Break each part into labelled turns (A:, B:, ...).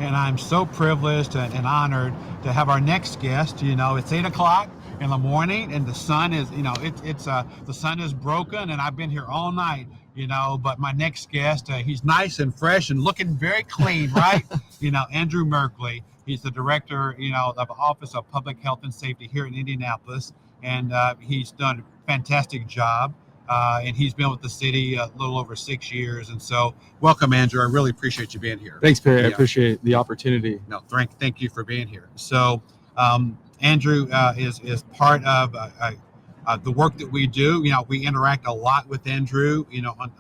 A: and I'm so privileged and honored to have our next guest. It's 8 o'clock in the morning, and the sun is, the sun is broken, and I've been here all night. But my next guest, he's nice and fresh and looking very clean, right? Andrew Merkley. He's the director, of the Office of Public Health and Safety here in Indianapolis, and he's done a fantastic job. And he's been with the city a little over 6 years. And so, welcome, Andrew. I really appreciate you being here.
B: Thanks, Perry. I appreciate the opportunity.
A: No, thank you for being here. So, Andrew is part of the work that we do. We interact a lot with Andrew,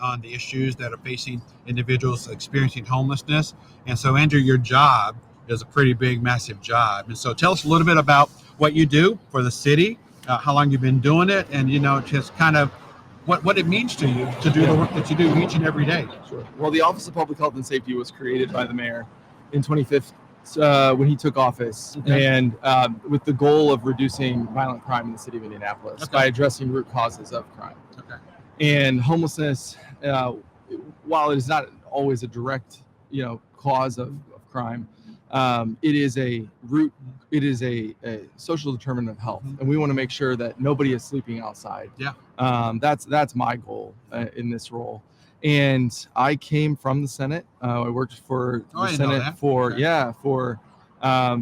A: on the issues that are facing individuals experiencing homelessness. And so, Andrew, your job is a pretty big, massive job. And so, tell us a little bit about what you do for the city, how long you've been doing it, and just kind of what it means to you to do the work that you do each and every day.
B: Sure. Well, the Office of Public Health and Safety was created by the mayor in 2015 when he took office, and with the goal of reducing violent crime in the city of Indianapolis by addressing root causes of crime. And homelessness, while it is not always a direct, cause of crime, it is a social determinant of health, and we want to make sure that nobody is sleeping outside. That's my goal in this role. And I came from the Senate. I worked for the Senate for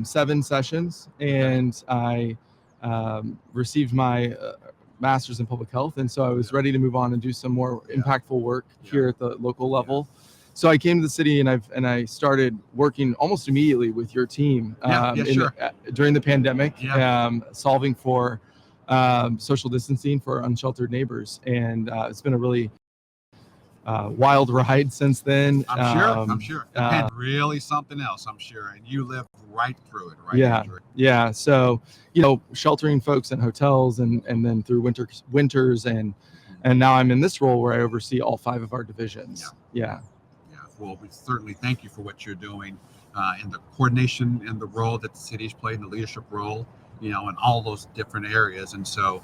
B: 7 sessions, and I received my master's in public health, and so I was ready to move on and do some more impactful work here at the local level. So I came to the city, and I started working almost immediately with your team during the pandemic, solving for social distancing for unsheltered neighbors, and it's been a really wild ride since then.
A: I'm sure. And really something else, I'm sure. And you lived right through it, right? Andrew?
B: Yeah. So sheltering folks in hotels, and then through winters, and now I'm in this role where I oversee all 5 of our divisions.
A: Well, we certainly thank you for what you're doing in the coordination and the role that the city's played, in the leadership role, in all those different areas. And so,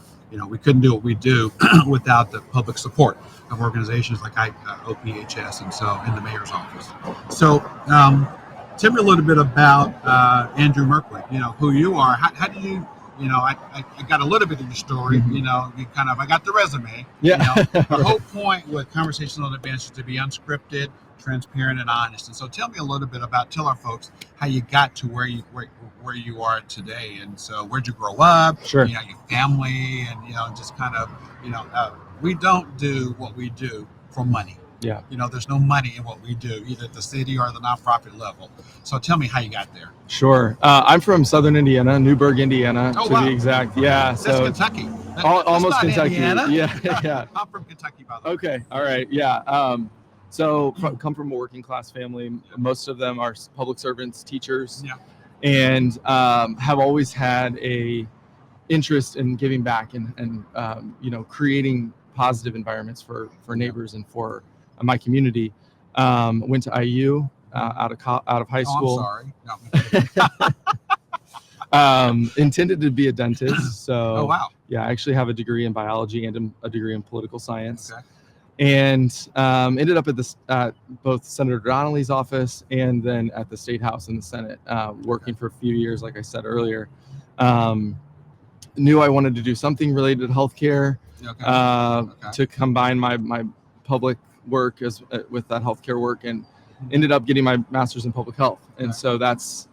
A: we couldn't do what we do without the public support of organizations like OPHS, and so in the mayor's office. So, tell me a little bit about Andrew Merkley, who you are. How do you, I got a little bit of your story, I got the resume. The whole point with Conversations on the Bench is to be unscripted, transparent, and honest. And so tell me a little bit tell our folks how you got to where you are today. And so where'd you grow up?
B: Sure.
A: Your family, and, just kind of, we don't do what we do for money. There's no money in what we do, either at the city or the nonprofit level. So tell me how you got there.
B: Sure. I'm from Southern Indiana, Newburgh, Indiana, be exact. Yeah.
A: That's Kentucky.
B: Almost Kentucky.
A: Indiana.
B: Yeah.
A: I'm from Kentucky, by the way.
B: Okay. All right. Yeah. So come from a working class family. Most of them are public servants, teachers, and have always had a interest in giving back and creating positive environments for neighbors and for my community. Went to IU out of high school.
A: I'm sorry.
B: Intended to be a dentist. So
A: oh, wow.
B: Yeah, I actually have a degree in biology and a degree in political science. And ended up at both Senator Donnelly's office and then at the State House in the Senate, working for a few years, like I said earlier. Knew I wanted to do something related to healthcare to combine my public work with that healthcare work, and ended up getting my master's in public health. And so that's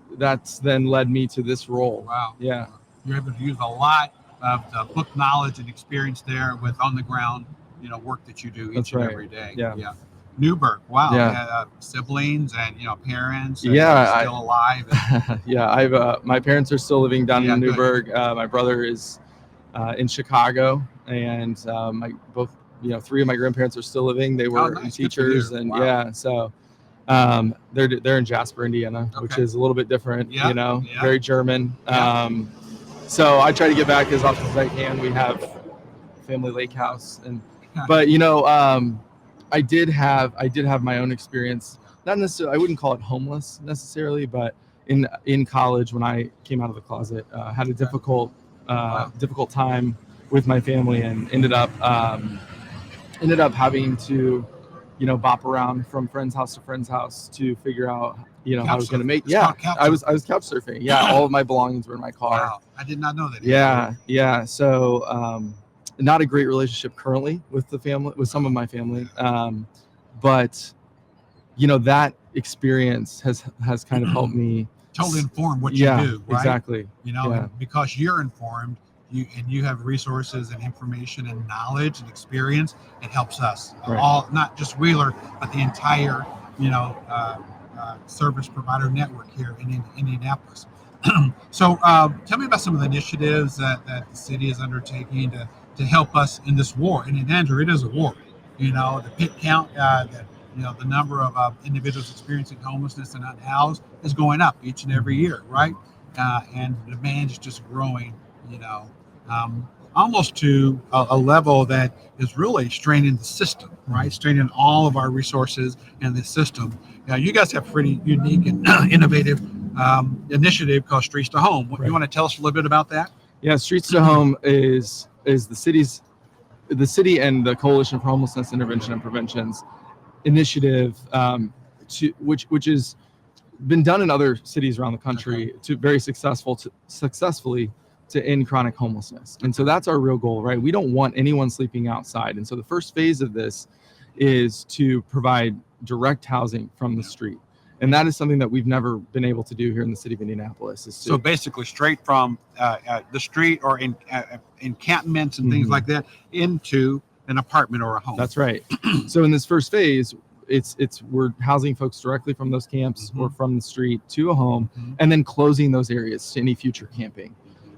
B: then led me to this role.
A: Wow.
B: Yeah.
A: You're able to use a lot of the book knowledge and experience there with on the ground work that you do each and every day.
B: Yeah.
A: Newburgh. Wow.
B: Yeah.
A: Siblings and parents.
B: And
A: still alive. And...
B: yeah. I've my parents are still living down in Newburgh. My brother is in Chicago, and 3 of my grandparents are still living. They were teachers, and so they're in Jasper, Indiana, which is a little bit different. Very German. So I try to get back as often as I can. We have family lake house, but I did have my own experience. Not necessarily, I wouldn't call it homeless necessarily, but in college when I came out of the closet, had a difficult time with my family, and ended up having to bop around from friend's house to friend's house to figure out, how I was going to make.
A: It's called couch
B: I was
A: surfing.
B: couch surfing. Yeah, all of my belongings were in my car.
A: Wow, I did not know that.
B: Yeah. So, not a great relationship currently with the family, with some of my family, but that experience has kind of helped me
A: totally inform what you do, right?
B: Exactly.
A: And because you're informed, you have resources and information and knowledge and experience, it helps us all, not just Wheeler, but the entire service provider network here in Indianapolis. So tell me about some of the initiatives that the city is undertaking to help us in this war. And Andrew, it is a war. The pit count, the number of individuals experiencing homelessness and unhoused is going up each and every year, right? And the demand is just growing, almost to a level that is really straining the system, right? Straining all of our resources in the system. Now, you guys have pretty unique and innovative initiative called Streets to Home. You want to tell us a little bit about that?
B: Yeah, Streets to Home is the city and the Coalition for Homelessness Intervention and Prevention's initiative, which has been done in other cities around the country to very successfully to end chronic homelessness. And so that's our real goal, right? We don't want anyone sleeping outside. And so the first phase of this is to provide direct housing from the street. And that is something that we've never been able to do here in the city of Indianapolis.
A: So basically straight from the street or in encampments and things like that into an apartment or a home.
B: That's right. So in this first phase, we're housing folks directly from those camps or from the street to a home, and then closing those areas to any future camping.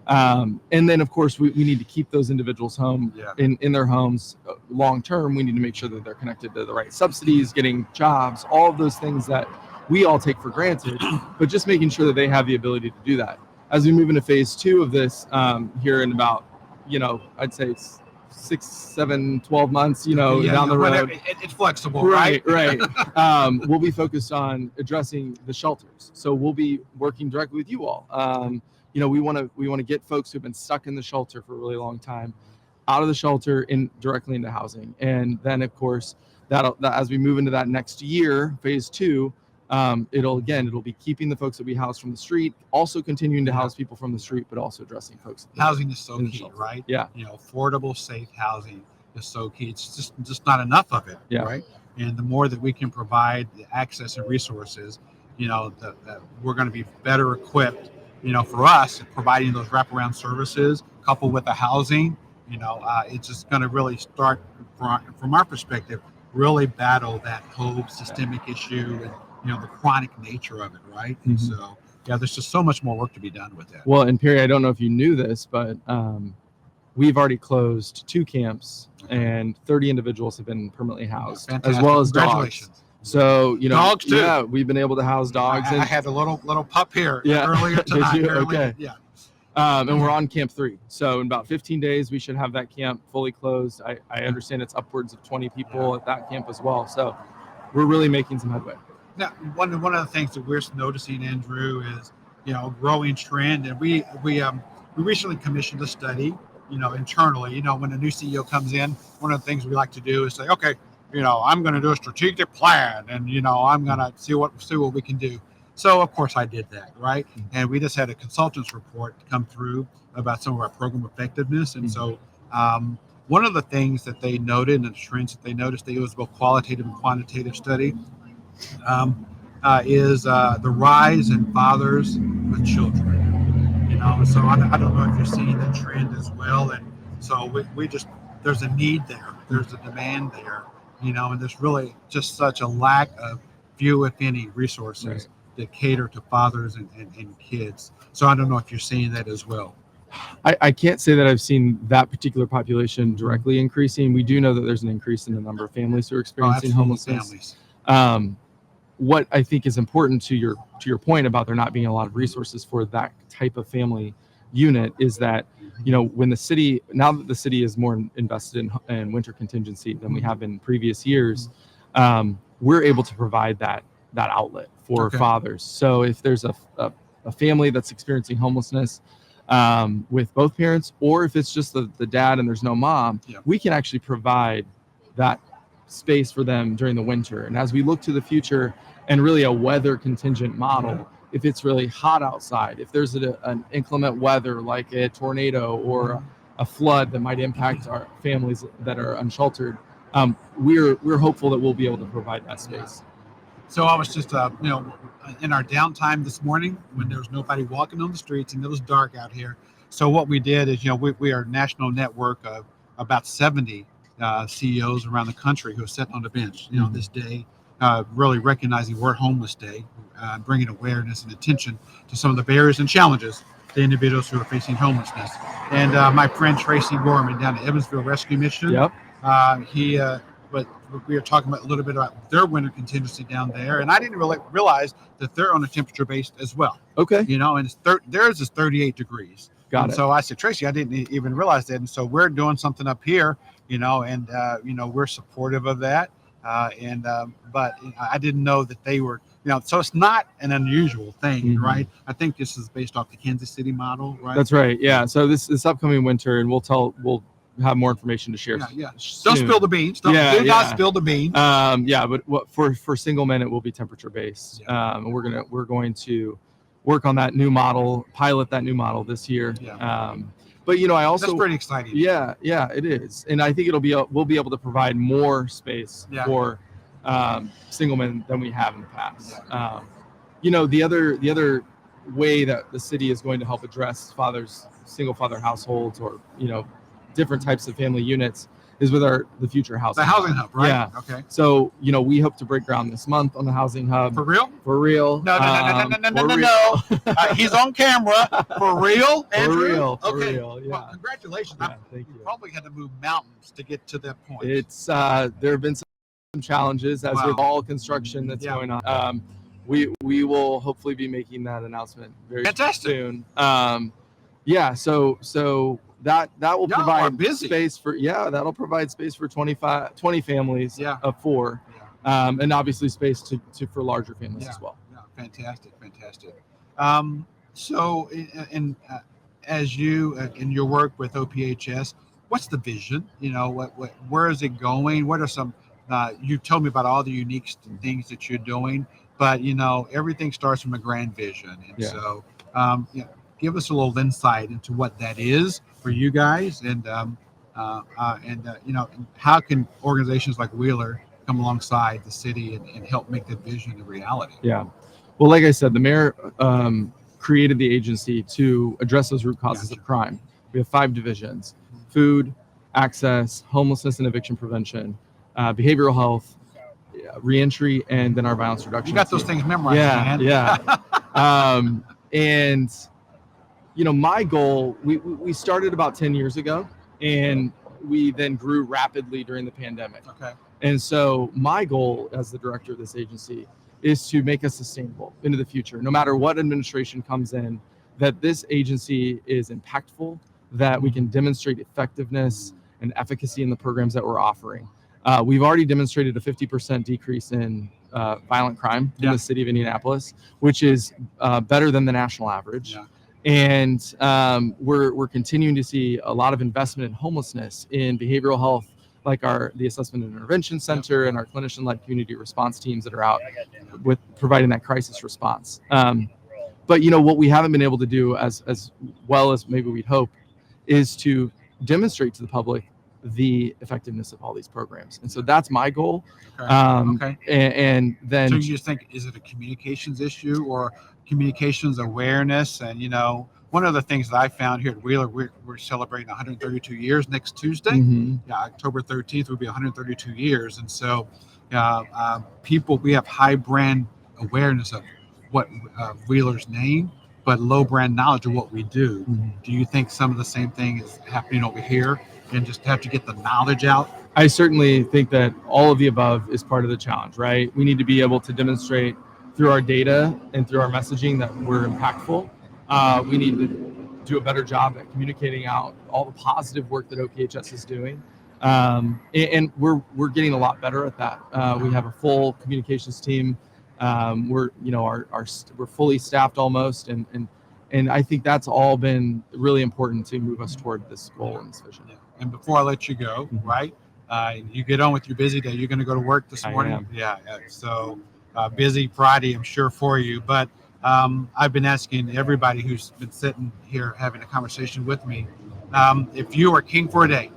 B: And then, of course, we need to keep those individuals home in their homes long term. We need to make sure that they're connected to the right subsidies, getting jobs, all of those things that we all take for granted, but just making sure that they have the ability to do that. As we move into phase 2 of this here in about, I'd say 6, 7, 12 months, down the road.
A: It's flexible,
B: right? We'll be focused on addressing the shelters. So we'll be working directly with you all. We want to get folks who've been stuck in the shelter for a really long time out of the shelter and directly into housing. And then, of course, that as we move into that next year, phase 2, it'll be keeping the folks that we house from the street, also continuing to house people from the street, but also addressing folks.
A: Housing is so key, right?
B: Yeah.
A: Affordable, safe housing is so key. It's just not enough of it, right? And the more that we can provide the access and resources, that we're going to be better equipped, for us, providing those wraparound services coupled with the housing, it's just going to really start, from our perspective, really battle that whole systemic issue and, the chronic nature of it, right? And so, there's just so much more work to be done with that.
B: Well, and Perry, I don't know if you knew this, but we've already closed 2 camps and 30 individuals have been permanently housed, as well as dogs. So,
A: dogs too.
B: Yeah, we've been able to house dogs.
A: I had a little pup here earlier tonight.
B: Okay. Yeah. And we're on camp 3. So in about 15 days, we should have that camp fully closed. I understand it's upwards of 20 people at that camp as well. So we're really making some headway.
A: Now, one of the things that we're noticing, Andrew, is growing trend, and we recently commissioned a study, internally. When a new CEO comes in, one of the things we like to do is say, okay, I'm going to do a strategic plan, and I'm going to see what we can do. So of course I did that, right? And we just had a consultant's report come through about some of our program effectiveness, and so one of the things that they noted and the trends that they noticed, it was both qualitative and quantitative study. Is the rise in fathers with children, so I don't know if you're seeing that trend as well, and so we just, there's a need there, there's a demand there, and there's really just such a lack of few, if any, resources that cater to fathers and kids. So I don't know if you're seeing that as well.
B: I can't say that I've seen that particular population directly increasing. We do know that there's an increase in the number of families who are experiencing homelessness. What I think is important to your point about there not being a lot of resources for that type of family unit is that, when now that the city is more invested in winter contingency than we have in previous years, we're able to provide that outlet for fathers. So if there's a family that's experiencing homelessness with both parents, or if it's just the dad and there's no mom, we can actually provide that space for them during the winter. And as we look to the future and really a weather contingent model, if it's really hot outside, if there's an inclement weather like a tornado or a flood that might impact our families that are unsheltered, we're hopeful that we'll be able to provide that space.
A: So I was just, in our downtime this morning when there was nobody walking on the streets and it was dark out here. So what we did is, we are a national network of about 70 CEOs around the country who are sitting on the bench, this day, really recognizing World Homeless Day, bringing awareness and attention to some of the barriers and challenges to individuals who are facing homelessness. And my friend Tracy Gorman down at Evansville Rescue Mission, but we were talking about a little bit about their winter contingency down there, and I didn't really realize that they're on a temperature based as well.
B: Okay.
A: And theirs is 38 degrees.
B: Got it.
A: So I said, Tracy, I didn't even realize that, and so we're doing something up here, and we're supportive of that. But I didn't know that they were, so it's not an unusual thing, right? I think this is based off the Kansas City model, right?
B: That's right. Yeah. So this upcoming winter, and we'll have more information to share.
A: Yeah. Don't spill the beans. Do not spill the beans.
B: But for single men, it will be temperature based. And we're going to work on that new model, pilot that new model this year. But I also,
A: that's pretty exciting.
B: Yeah, it is, and I think we'll be able to provide more space for single men than we have in the past. The other way that the city is going to help address single father households or different types of family units is with the future housing.
A: The housing hub, right?
B: Yeah.
A: Okay.
B: So we hope to break ground this month on the housing hub.
A: For real?
B: For real.
A: No. He's on camera. For real, Andrew?
B: For real. Yeah.
A: Well, congratulations.
B: Yeah, thank you.
A: Probably had to move mountains to get to that point.
B: It's there have been some challenges as with all construction that's going on. We will hopefully be making that announcement very soon. So that will provide space for that'll provide space for 20 families of 4, and obviously space for larger families as well.
A: Fantastic. So as you in your work with OPHS, what's the vision? Where is it going? What are some you told me about all the unique things that you're doing, but everything starts from a grand vision, and so give us a little insight into what that is for you guys, and how can organizations like Wheeler come alongside the city and help make that vision a reality?
B: Yeah, well, like I said, the mayor created the agency to address those root causes of crime. We have 5 divisions: food, access, homelessness and eviction prevention, behavioral health, reentry, and then our violence reduction.
A: You got those things memorized, man.
B: And my goal, we started about 10 years ago, and we then grew rapidly during the pandemic.
A: Okay.
B: And so my goal as the director of this agency is to make us sustainable into the future, no matter what administration comes in, that this agency is impactful, that we can demonstrate effectiveness and efficacy in the programs that we're offering. We've already demonstrated a 50% decrease in violent crime in the city of Indianapolis, which is better than the national average.
A: Yeah.
B: And we're continuing to see a lot of investment in homelessness, in behavioral health, like the Assessment and Intervention Center and our clinician-led community response teams that are out with providing that crisis response. But what we haven't been able to do as well as maybe we'd hope is to demonstrate to the public the effectiveness of all these programs. And so that's my goal.
A: Okay.
B: And then,
A: so you just think, is it a communications issue or communications awareness? And one of the things that I found here at Wheeler, we're celebrating 132 years next Tuesday. October 13th will be 132 years. And so we have high brand awareness of what Wheeler's name, but low brand knowledge of what we do. Do you think some of the same thing is happening over here, and just have to get the knowledge out?
B: I certainly think that all of the above is part of the challenge, right? We need to be able to demonstrate through our data and through our messaging that we're impactful. We need to do a better job at communicating out all the positive work that OPHS is doing. And we're getting a lot better at that. We have a full communications team. We're fully staffed almost, and I think that's all been really important to move us toward this goal and this vision.
A: And before I let you go, right, You get on with your busy day. You're going to go to work this morning?
B: Am.
A: Yeah. So busy Friday, I'm sure, for you. But I've been asking everybody who's been sitting here having a conversation with me, if you are king for a day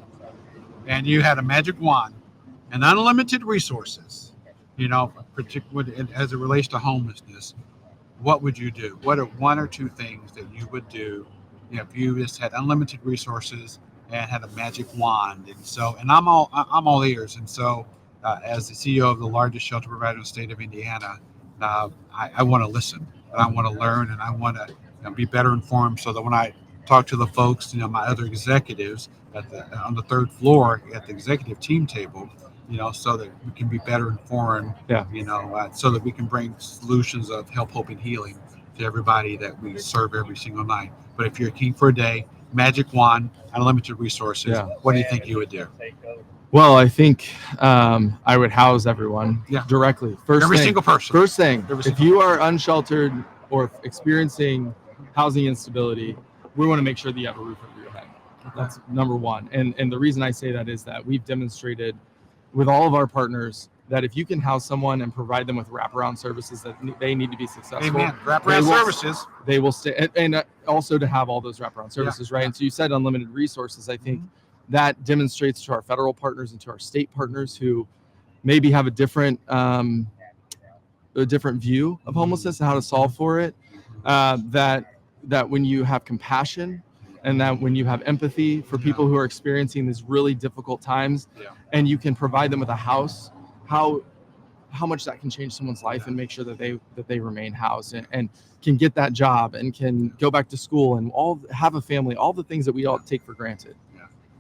A: and you had a magic wand and unlimited resources, particularly as it relates to homelessness, what would you do? What are one or two things that you would do if you just had unlimited resources and had a magic wand? And I'm all ears. And so, as the CEO of the largest shelter provider in the state of Indiana, I want to listen, and I want to learn, and I want to be better informed, so that when I talk to the folks, my other executives on the third floor at the executive team table, so that we can be better informed, so that we can bring solutions of help, hope, and healing to everybody that we serve every single night. But if you're a king for a day, magic wand, unlimited resources, what do you think you would do?
B: Well, I think I would house everyone directly.
A: Every single person.
B: First thing, if you are unsheltered or experiencing housing instability, we want to make sure that you have a roof over your head. That's number one. And the reason I say that is that we've demonstrated with all of our partners that if you can house someone and provide them with wraparound services that they need to be successful,
A: Amen. Wraparound services,
B: they will stay, and also to have all those wraparound services, right? And so you said unlimited resources. I think that demonstrates to our federal partners and to our state partners who maybe have a different view of homelessness and how to solve for it. That when you have compassion, and that when you have empathy for people who are experiencing these really difficult times, and you can provide them with a house, how much that can change someone's life and make sure that they remain housed and can get that job and can go back to school and have a family, all the things that we all take for granted.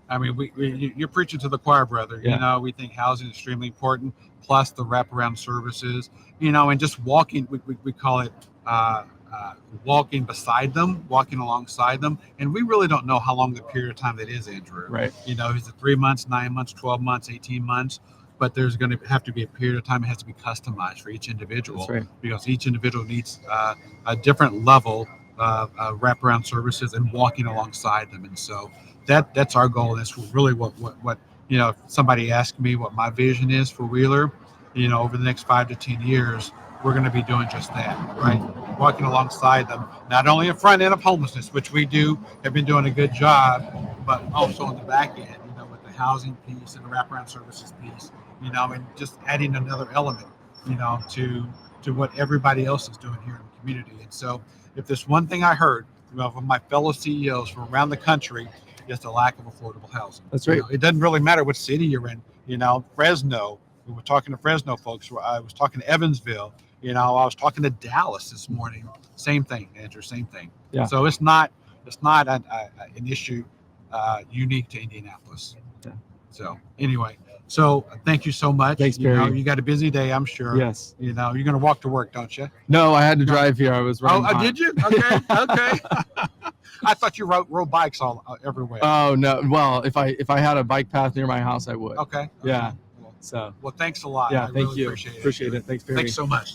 A: I mean, you're preaching to the choir, brother. We think housing is extremely important, plus the wraparound services, and just walking, we call it walking beside them, walking alongside them. And we really don't know how long the period of time that is, Andrew.
B: Right.
A: Is it 3 months, 9 months, 12 months, 18 months? But there's going to have to be a period of time. It has to be customized for each individual.
B: That's right.
A: Because each individual needs a different level of wraparound services and walking alongside them. And so that's our goal. That's really what if somebody asked me what my vision is for Wheeler, over the next 5 to 10 years, we're going to be doing just that, right? Walking alongside them, not only in front end of homelessness, which we have been doing a good job, but also on the back end, with the housing piece and the wraparound services piece, and just adding another element, to what everybody else is doing here in the community. And so if there's one thing I heard from my fellow CEOs from around the country, it's the lack of affordable housing.
B: That's right.
A: It doesn't really matter what city you're in, Fresno, we were talking to Fresno folks, I was talking to Evansville, I was talking to Dallas this morning. Same thing, Andrew. Same thing.
B: Yeah.
A: So it's not an issue unique to Indianapolis.
B: Yeah.
A: So anyway, thank you so much.
B: Thanks, Barry.
A: You got a busy day, I'm sure.
B: Yes.
A: You're going to walk to work, don't you?
B: No, I had to drive here. I was running.
A: Oh, did you? Okay. Okay. I thought you rode bikes all everywhere.
B: Oh no. Well, if I had a bike path near my house, I would.
A: Okay.
B: Yeah.
A: Well, thanks a lot.
B: Yeah.
A: I
B: thank
A: really
B: you.
A: Appreciate it.
B: Appreciate it. Thanks, Barry.
A: Thanks so much.